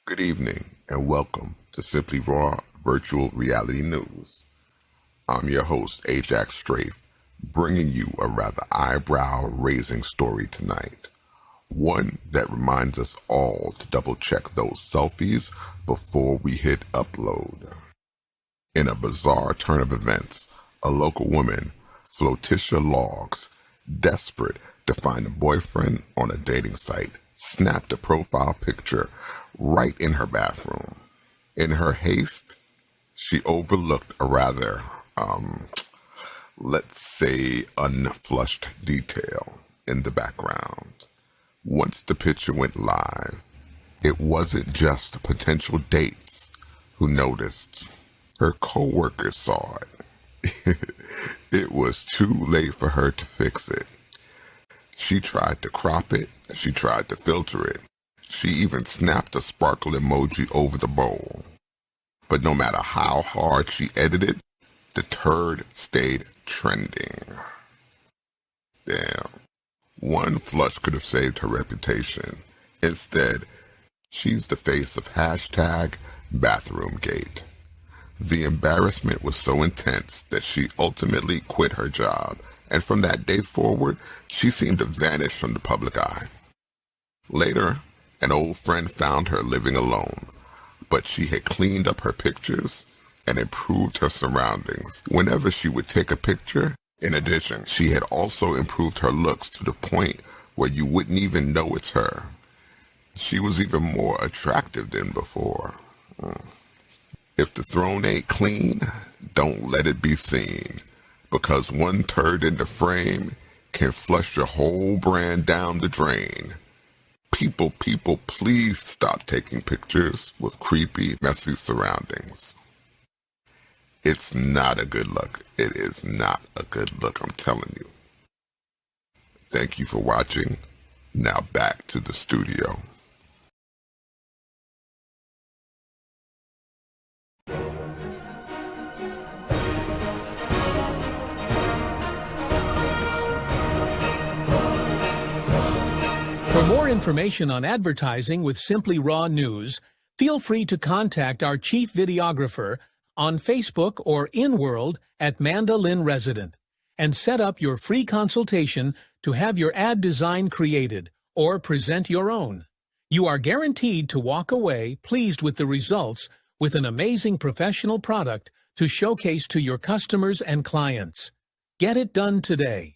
Good evening and welcome to Simply Raw Virtual Reality News. I'm your host, Ajax Strafe, bringing you a rather eyebrow-raising story tonight. One that reminds us all to double-check those selfies before we hit upload. In a bizarre turn of events, a local woman, Floticia Logs, desperate to find a boyfriend on a dating site, snapped a profile picture right in her bathroom. In her haste, she overlooked a rather, let's say, unflushed detail in the background. Once the picture went live, it wasn't just potential dates who noticed. Her co-workers saw it. It was too late for her to fix it. She tried to crop it, she tried to filter it. She even snapped a sparkle emoji over the bowl. But no matter how hard she edited, the turd stayed trending. Damn. One flush could have saved her reputation. Instead, she's the face of hashtag BathroomGate. The embarrassment was so intense that she ultimately quit her job, and from that day forward, she seemed to vanish from the public eye. Later, an old friend found her living alone, but she had cleaned up her pictures and improved her surroundings. Whenever she would take a picture, in addition, she had also improved her looks to the point where you wouldn't even know it's her. She was even more attractive than before. If the throne ain't clean, don't let it be seen, because one turd in the frame can flush your whole brand down the drain. People, please stop taking pictures with creepy, messy surroundings. It's not a good look. It is not a good look, I'm telling you. Thank you for watching. Now back to the studio. For more information on advertising with Simply Raw News, feel free to contact our chief videographer on Facebook or InWorld at Manda Lynn Resident and set up your free consultation to have your ad design created or present your own. You are guaranteed to walk away pleased with the results with an amazing professional product to showcase to your customers and clients. Get it done today.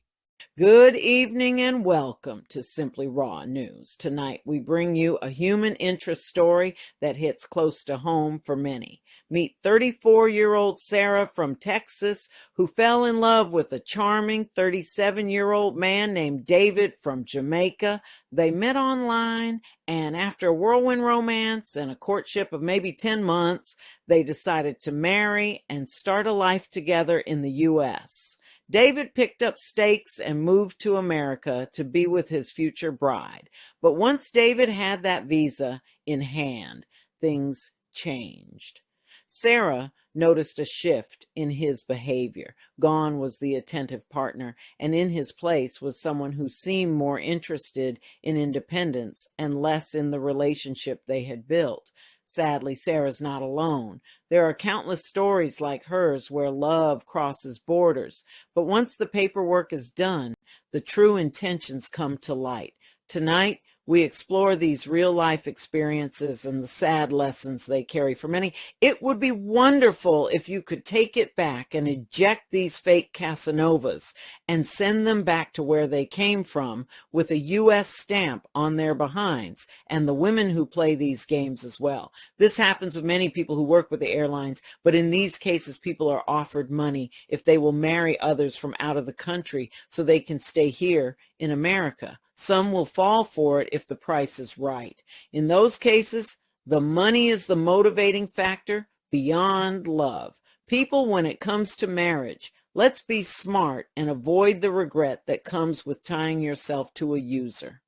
Good evening and welcome to Simply Raw News. Tonight we bring you a human interest story that hits close to home for many. Meet 34-year-old Sarah from Texas, who fell in love with a charming 37-year-old man named David from Jamaica. They met online, and after a whirlwind romance and a courtship of maybe 10 months, they decided to marry and start a life together in the U.S. David picked up stakes and moved to America to be with his future bride. But once David had that visa in hand, things changed. Sarah noticed a shift in his behavior. Gone was the attentive partner, and in his place was someone who seemed more interested in independence and less in the relationship they had built. Sadly, Sarah's not alone. There are countless stories like hers where love crosses borders. But once the paperwork is done, the true intentions come to light. Tonight, we explore these real-life experiences and the sad lessons they carry for many. It would be wonderful if you could take it back and eject these fake Casanovas and send them back to where they came from with a U.S. stamp on their behinds, and the women who play these games as well. This happens with many people who work with the airlines, but in these cases, people are offered money if they will marry others from out of the country so they can stay here in America. Some will fall for it if the price is right. In those cases, the money is the motivating factor beyond love. People, when it comes to marriage, let's be smart and avoid the regret that comes with tying yourself to a user.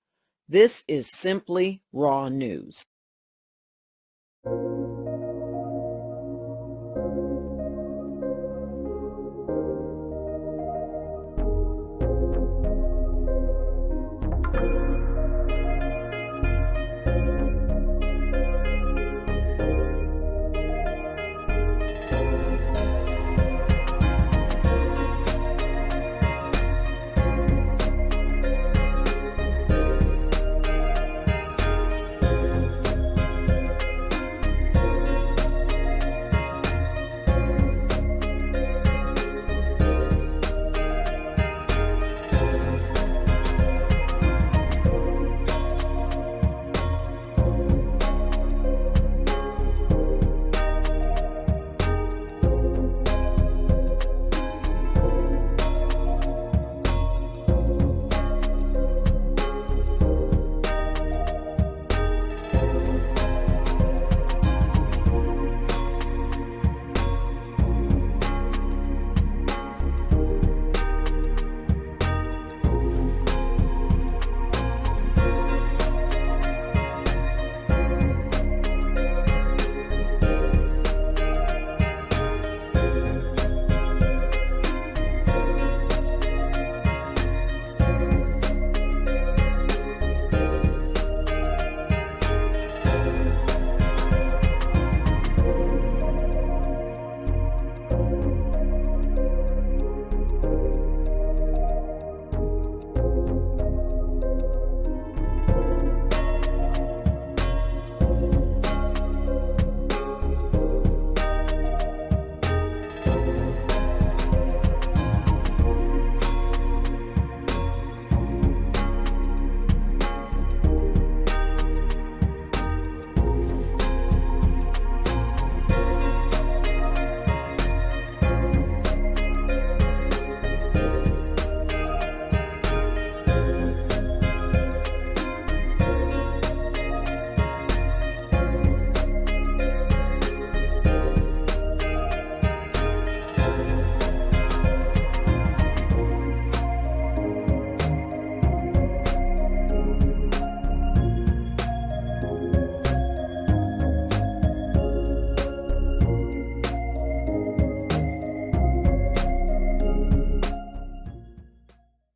This is Simply Raw News.